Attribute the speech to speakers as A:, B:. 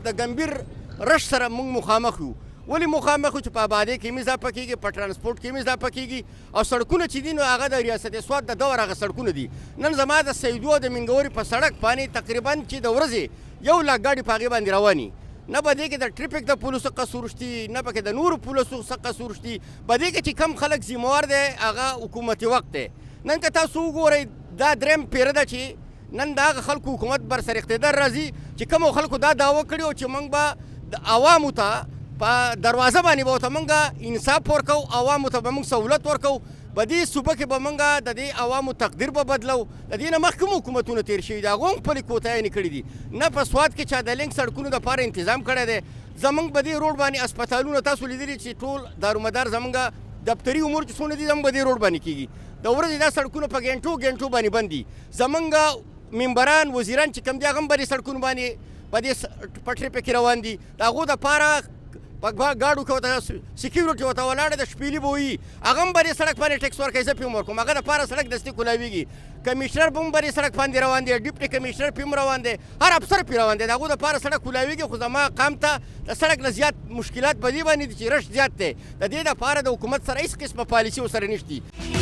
A: د ګمبیر رش سره موږ مخامخ یو. ولې مخامخ یو؟ چې په آبادۍ کې هم اضافه کېږي، په ټرانسپورټ کې هم اضافه کېږي، او سړکونه چې دي نو هغه د ریاست سوات د دور هغه سړکونه دي. نن زما د سیدو د مینګورې په سړک باندې تقریبا چې د ورځې 1 لاک ګاډي په هغې باندې رواني. نه په دې کې د ټریفک د پولیسو قصور شتي، نه پکې د نورو پولیسو څه قصور شتي. په دې کې چې کم خلک ذموار دی هغه حکومتي وخت دی. نن که تاسو وګورئ دا درېیم پیره ده چې نن د هغه خلکو حکومت بر سر اقتدار راځي چې کومو خلکو دا دعوه کړې وه چې موږ به د عوامو ته په دروازه باندې به ورته موږ انصاف ورکوو، عوامو ته به موږ سهولت ورکوو، په دې صوبه کې به موږ د دې عوامو تقدیر به بدلو. د دې نه مخکې هم حکومتونه تېر شوي دي، هغو هم خپلې کوتاهیانې کړي دي. نه په سوات کې چا د لینک سړکونو دپاره انتظام کړی دی. زموږ په دې روډ باندې اسپتالونه تاسو لیدلي چې ټول دارومدار زموږ دفتري امور چې څونه دي زموږ په دې روډ باندې کېږي. د ورځې دا سړکونه په ګنټو باندې بند دي. زموږ ممبران وزیران چې کوم دي هغه هم په دې سړکونو باندې په دې پټرې پکې روان دي. د هغو دپاره په ګاډو کې ورته سکیورټي ورته ولاړه ده، شپېلي به وي، هغه هم به دې سړک باندې ټیکس ورکوي. زه پې هم ورکوم، هغه دپاره سړک دستي کولاویږي. کمیشنر به هم په دې سړک باندې روان دی، ډیپټي کمیشنر پې هم روان دی، هر افسر پې روان دی. د هغو دپاره سړک کولاویږي. خو زما قام ته د سړک نه زیات مشکلات په دې باندې دي چې رش زیات دی. د دې دپاره د حکومت سره هېڅ قسمه پالیسي ورسره نشته.